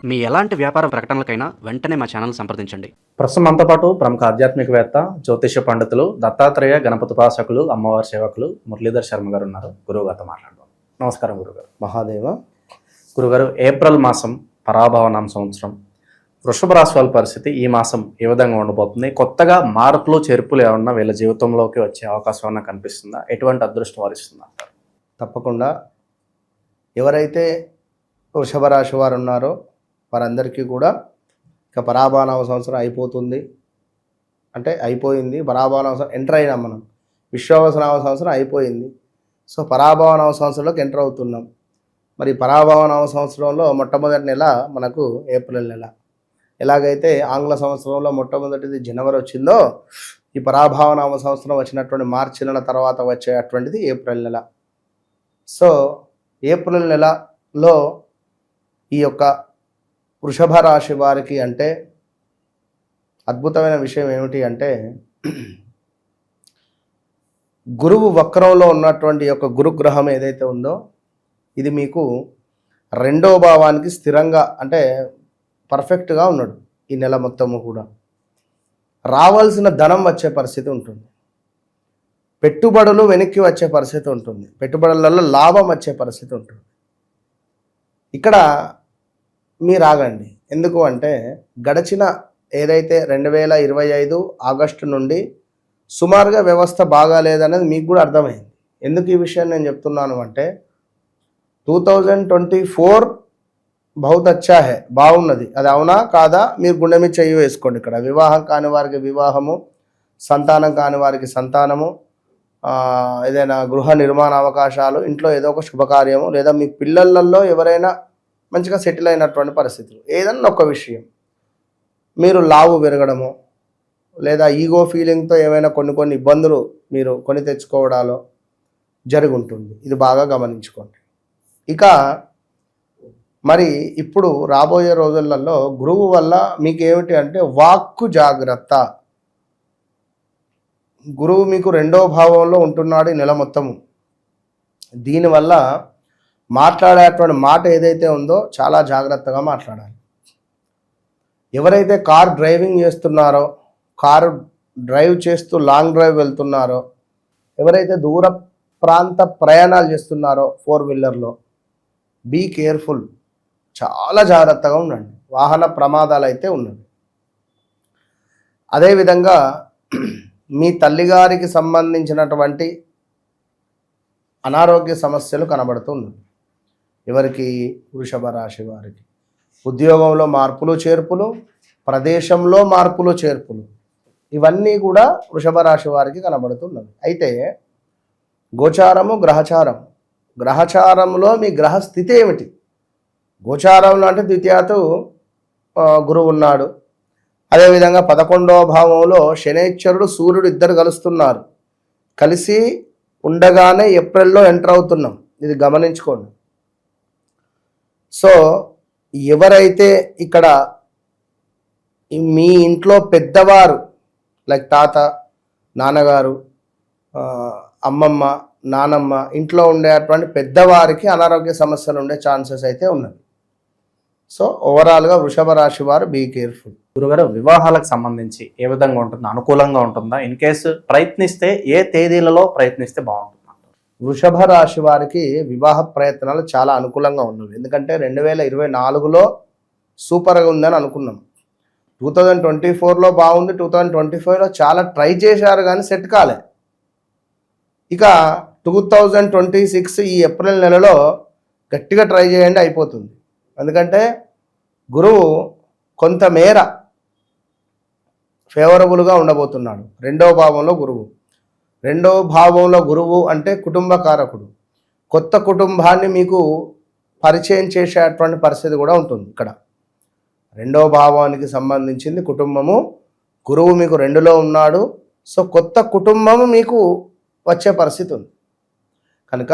మీ ఎలాంటి వ్యాపార ప్రకటనలకైనా వెంటనే మా ఛానల్ సంప్రదించండి. ప్రస్తుతం మనతో పాటు ప్రముఖ ఆధ్యాత్మికవేత్త, జ్యోతిష పండితులు, దత్తాత్రేయ గణపతి ఉపాసకులు, అమ్మవారి సేవకులు మురళీధర్ శర్మ గారు ఉన్నారు. గురువు గారితో మాట్లాడదాం. నమస్కారం గురుగారు. మహాదేవ. గురుగారు, ఏప్రిల్ మాసం పరాభవనామ సంవత్సరం, వృషభ రాశి వాళ్ళ పరిస్థితి ఈ మాసం ఏ విధంగా ఉండబోతుంది? కొత్తగా మార్పులు చేర్పులు ఏమన్నా వీళ్ళ జీవితంలోకి వచ్చే అవకాశం ఏమన్నా కనిపిస్తుందా? ఎటువంటి అదృష్టం వారిస్తుంది అంటారు? తప్పకుండా ఎవరైతే వృషభ రాశి వారు ఉన్నారో వారందరికీ కూడా ఇక పరాభవనామ సంవత్సరం అయిపోతుంది, అంటే అయిపోయింది. పరాభవనామ సంవత్సరం ఎంటర్ అయినాం మనం. విశ్వావసనామ సంవత్సరం అయిపోయింది. సో పరాభవనామ సంవత్సరంలోకి ఎంటర్ అవుతున్నాం. మరి పరాభవనామ సంవత్సరంలో మొట్టమొదటి నెల మనకు ఏప్రిల్ నెల. ఎలాగైతే ఆంగ్ల సంవత్సరంలో మొట్టమొదటిది జనవరి వచ్చిందో, ఈ పరాభవనామ సంవత్సరం వచ్చినటువంటి మార్చి నెల తర్వాత వచ్చేటువంటిది ఏప్రిల్ నెల. సో ఏప్రిల్ నెలలో ఈ యొక్క వృషభ రాశి వారికి అంటే అద్భుతమైన విషయం ఏమిటి అంటే, గురువు వక్రంలో ఉన్నటువంటి యొక్క గురుగ్రహం ఏదైతే ఉందో ఇది మీకు రెండో భావానికి స్థిరంగా అంటే పర్ఫెక్ట్గా ఉన్నాడు. ఈ నెల మొత్తము కూడా రావాల్సిన ధనం వచ్చే పరిస్థితి ఉంటుంది, పెట్టుబడులు వెనక్కి వచ్చే పరిస్థితి ఉంటుంది, పెట్టుబడులలో లాభం వచ్చే పరిస్థితి ఉంటుంది. ఇక్కడ మీరు ఆగండి. ఎందుకు అంటే గడిచిన ఏదైతే 2025 ఆగస్టు నుండి సుమారుగా వ్యవస్థ బాగాలేదనేది మీకు కూడా అర్థమైంది. ఎందుకు ఈ విషయం నేను చెప్తున్నాను అంటే 2024 బహుత్ అచ్చా హే, బాగున్నది. అది అవునా కాదా మీరు గుండె మీద చెయ్యి వేసుకోండి. ఇక్కడ వివాహం కాని వారికి వివాహము, సంతానం కాని వారికి సంతానము, ఏదైనా గృహ నిర్మాణ అవకాశాలు, ఇంట్లో ఏదో ఒక శుభకార్యము, లేదా మీ పిల్లలలో ఎవరైనా మంచిగా సెటిల్ అయినటువంటి పరిస్థితులు, ఏదన్నా ఒక విషయం, మీరు లావు పెరగడము, లేదా ఈగో ఫీలింగ్తో ఏమైనా కొన్ని ఇబ్బందులు మీరు కొని తెచ్చుకోవడాలో జరిగి ఉంటుంది. ఇది బాగా గమనించుకోండి. ఇక మరి ఇప్పుడు రాబోయే రోజులలో గురువు వల్ల మీకు ఏమిటి అంటే వాక్కు జాగ్రత్త. గురువు మీకు రెండో భావంలో ఉంటున్నాడు ఈ నెల మొత్తము. దీనివల్ల మాట్లాడేటువంటి మాట ఏదైతే ఉందో చాలా జాగ్రత్తగా మాట్లాడాలి. ఎవరైతే కార్ డ్రైవింగ్ చేస్తున్నారో, కారు డ్రైవ్ చేస్తూ లాంగ్ డ్రైవ్ వెళ్తున్నారో, ఎవరైతే దూర ప్రాంత ప్రయాణాలు చేస్తున్నారో 4-వీలర్లో, బీ కేర్ఫుల్, చాలా జాగ్రత్తగా ఉండండి. వాహన ప్రమాదాలు అయితే ఉన్నవి. అదేవిధంగా మీ తల్లిగారికి సంబంధించినటువంటి అనారోగ్య సమస్యలు కనబడుతున్నాయి. ఎవరికి? వృషభ రాశి వారికి. ఉద్యోగంలో మార్పులు చేర్పులు, ప్రదేశంలో మార్పులు చేర్పులు, ఇవన్నీ కూడా వృషభ రాశి వారికి కనబడుతున్నవి. అయితే గోచారము, గ్రహచారం. గ్రహచారంలో మీ గ్రహ స్థితి ఏమిటి? గోచారంలో అంటే ద్వితీయాతు గురువు ఉన్నాడు. అదేవిధంగా 11వ భావంలో శనైశ్వరుడు, సూర్యుడు ఇద్దరు కలుస్తున్నారు. కలిసి ఉండగానే ఏప్రిల్లో ఎంటర్ అవుతున్నాం. ఇది గమనించుకోండి. సో ఎవరైతే ఇక్కడ మీ ఇంట్లో పెద్దవారు లైక్ తాత, నాన్నగారు, అమ్మమ్మ, నానమ్మ, ఇంట్లో ఉండేటువంటి పెద్దవారికి అనారోగ్య సమస్యలు ఉండే ఛాన్సెస్ అయితే ఉన్నాయి. సో ఓవరాల్గా వృషభ రాశి వారు బీ కేర్ఫుల్. గురుగారు, వివాహాలకు సంబంధించి ఏ విధంగా ఉంటుందా? అనుకూలంగా ఉంటుందా? ఇన్ కేసు ప్రయత్నిస్తే ఏ తేదీలలో ప్రయత్నిస్తే బాగుంటుంది? వృషభ రాశి వారికి వివాహ ప్రయత్నాలు చాలా అనుకూలంగా ఉన్నవి. ఎందుకంటే 2024లో సూపర్గా ఉందని అనుకున్నాం. 2024లో బాగుంది, 2025లో చాలా ట్రై చేశారు కానీ సెట్ కాలే. ఇక 2026 ఈ ఏప్రిల్ నెలలో గట్టిగా ట్రై చేయండి, అయిపోతుంది. ఎందుకంటే గురువు కొంతమేర ఫేవరబుల్గా ఉండబోతున్నాడు. రెండవ భావంలో గురువు అంటే కుటుంబకారకుడు. కొత్త కుటుంబాన్ని మీకు పరిచయం చేసేటువంటి పరిస్థితి కూడా ఉంటుంది. ఇక్కడ రెండవ భావానికి సంబంధించింది కుటుంబము. గురువు మీకు 2లో ఉన్నాడు. సో కొత్త కుటుంబము మీకు వచ్చే పరిస్థితి ఉంది. కనుక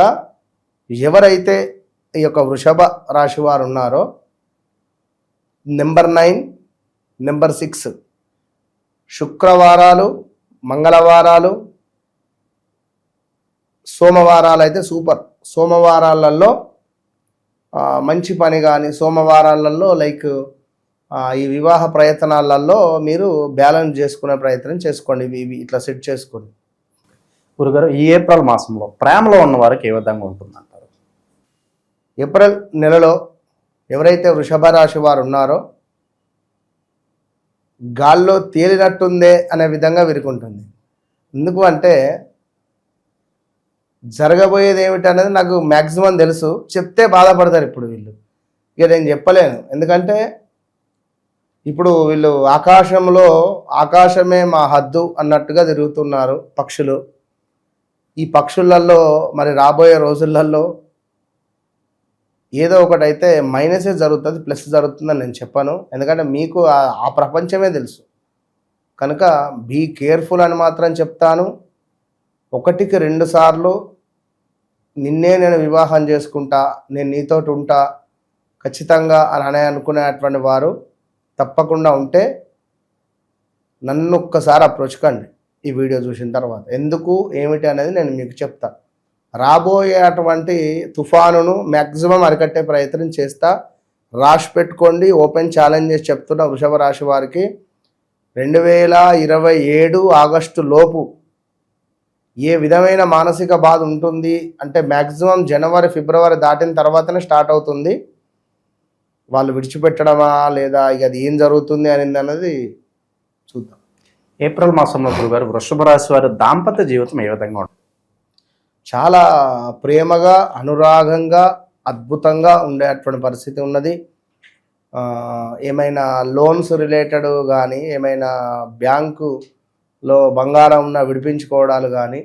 ఎవరైతే ఈ యొక్క వృషభ రాశి వారు ఉన్నారో, నెంబర్ 9, నెంబర్ 6 శుక్రవారాలు, మంగళవారాలు, సోమవారాలు అయితే సూపర్. సోమవారాలలో మంచి పని కానీ సోమవారాలలో లైక్ ఈ వివాహ ప్రయత్నాలలో మీరు బ్యాలెన్స్ చేసుకునే ప్రయత్నం చేసుకోండి. ఇవి ఇట్లా సెట్ చేసుకోండి. గురుగారు, ఈ ఏప్రిల్ మాసంలో ప్రేమలో ఉన్న వారికి ఏ విధంగా ఉంటుందంటారు? ఏప్రిల్ నెలలో ఎవరైతే వృషభ రాశి వారు ఉన్నారో గాల్లో తేలినట్టుందే అనే విధంగా వీరికి ఉంటుంది. ఎందుకు అంటే జరగబోయేది ఏమిటి అనేది నాకు మ్యాక్సిమం తెలుసు. చెప్తే బాధపడతారు ఇప్పుడు వీళ్ళు. ఇక నేను చెప్పలేను. ఎందుకంటే ఇప్పుడు వీళ్ళు ఆకాశమే మా హద్దు అన్నట్టుగా తిరుగుతున్నారు పక్షులు. ఈ పక్షులలో మరి రాబోయే రోజులలో ఏదో ఒకటైతే మైనసే జరుగుతుంది, ప్లస్ జరుగుతుందని నేను చెప్పాను. ఎందుకంటే మీకు ఆ ప్రపంచమే తెలుసు కనుక బీ కేర్ఫుల్ అని మాత్రం చెప్తాను. 1కి 2 సార్లు నిన్నే నేను వివాహం చేసుకుంటా, నేను నీతోటి ఉంటా ఖచ్చితంగా అని అనుకునేటువంటి వారు తప్పకుండా ఉంటే నన్ను ఒక్కసారి అప్రోచ్ కండి ఈ వీడియో చూసిన తర్వాత. ఎందుకు ఏమిటి అనేది నేను మీకు చెప్తా. రాబోయే అటువంటి తుఫానును మ్యాక్సిమం అరికట్టే ప్రయత్నం చేస్తా. రాసి పెట్టుకోండి. ఓపెన్ ఛాలెంజ్ చేసి చెప్తున్న వృషభ రాశి వారికి 2027 ఆగస్టు లోపు ఏ విధమైన మానసిక బాధ ఉంటుంది అంటే మ్యాక్సిమం జనవరి ఫిబ్రవరి దాటిన తర్వాతనే స్టార్ట్ అవుతుంది. వాళ్ళు విడిచిపెట్టడమా లేదా ఇక అది ఏం జరుగుతుంది అనేది చూద్దాం. ఏప్రిల్ మాసంలో గురుగారు వృషభ రాశి వారి దాంపత్య జీవితం ఏ విధంగా ఉంటుంది? చాలా ప్రేమగా అనురాగంగా అద్భుతంగా ఉండేటువంటి పరిస్థితి ఉన్నది. ఏమైనా లోన్స్ రిలేటెడ్ కానీ ఏమైనా బ్యాంకులో బంగారం ఉన్న విడిపించుకోవడాలు కానీ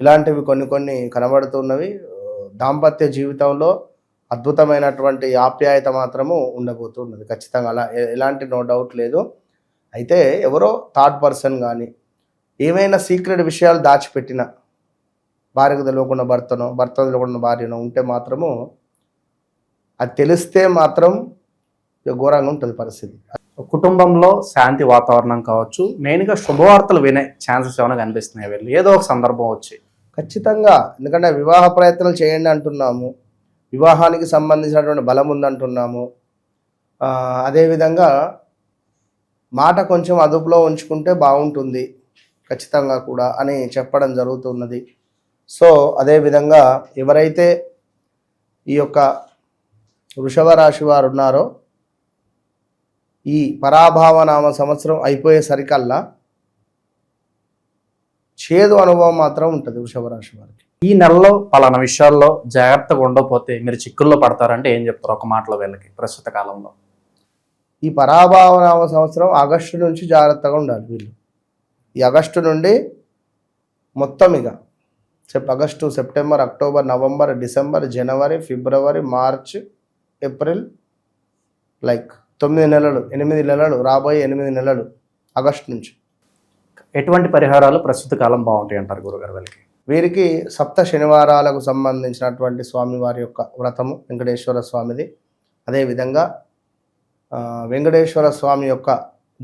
ఇలాంటివి కొన్ని కనబడుతున్నవి. దాంపత్య జీవితంలో అద్భుతమైనటువంటి ఆప్యాయత మాత్రము ఉండబోతున్నది ఖచ్చితంగా. అలా ఎలాంటి నో డౌట్ లేదు. అయితే ఎవరో థర్డ్ పర్సన్ కానీ ఏమైనా సీక్రెట్ విషయాలు దాచిపెట్టిన భార్యకు తెలియకుండా భర్తనో తెలియకుండా భార్యనో ఉంటే మాత్రము అది తెలిస్తే మాత్రం ఘోరంగా ఉంటుంది పరిస్థితి. కుటుంబంలో శాంతి వాతావరణం కావచ్చు, మెయిన్గా శుభవార్తలు వినే ఛాన్సెస్ ఏమైనా కనిపిస్తున్నాయి వీళ్ళు ఏదో ఒక సందర్భం వచ్చి? ఖచ్చితంగా. ఎందుకంటే వివాహ ప్రయత్నాలు చేయండి అంటున్నాము, వివాహానికి సంబంధించినటువంటి బలం ఉందంటున్నాము. అదేవిధంగా మాట కొంచెం అదుపులో ఉంచుకుంటే బాగుంటుంది ఖచ్చితంగా కూడా అని చెప్పడం జరుగుతున్నది. సో అదేవిధంగా ఎవరైతే ఈ యొక్క వృషభ రాశి వారు ఉన్నారో ఈ పరాభావనామ సంవత్సరం అయిపోయేసరికల్లా చేదు అనుభవం మాత్రం ఉంటుంది వృషభ రాశి వారికి. ఈ నెలలో పలానా విషయాల్లో జాగ్రత్తగా ఉండకపోతే మీరు చిక్కుల్లో పడతారంటే ఏం చెప్తారు ఒక మాటలో వీళ్ళకి ప్రస్తుత కాలంలో? ఈ పరాభావనామ సంవత్సరం ఆగస్టు నుంచి జాగ్రత్తగా ఉండాలి వీళ్ళు. ఈ ఆగస్టు నుండి మొత్తం ఇక August September October November December జనవరి ఫిబ్రవరి మార్చ్ ఏప్రిల్ లైక్ 9 నెలలు 8 నెలలు రాబోయే 8 నెలలు ఆగస్టు నుంచి. ఎటువంటి పరిహారాలు ప్రస్తుత కాలం బాగుంటాయి అంటారు గురుగారు వీళ్ళకి? వీరికి సప్త శనివారాలకు సంబంధించినటువంటి స్వామివారి యొక్క వ్రతము వెంకటేశ్వర స్వామిది. అదేవిధంగా వెంకటేశ్వర స్వామి యొక్క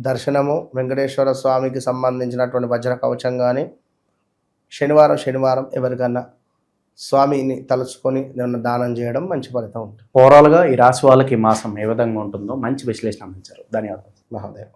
దర్శనము, వెంకటేశ్వర స్వామికి సంబంధించినటువంటి వజ్ర కవచం కానీ శనివారం ఎవరికన్నా స్వామిని తలుచుకొని దానం చేయడం మంచి ఫలితం ఉంటుంది. ఓవరాల్గా ఈ రాశి వాళ్ళకి ఈ మాసం ఏ విధంగా ఉంటుందో మంచి విశ్లేషణ అందించారు. ధన్యవాదాలు. మహాదేవ్.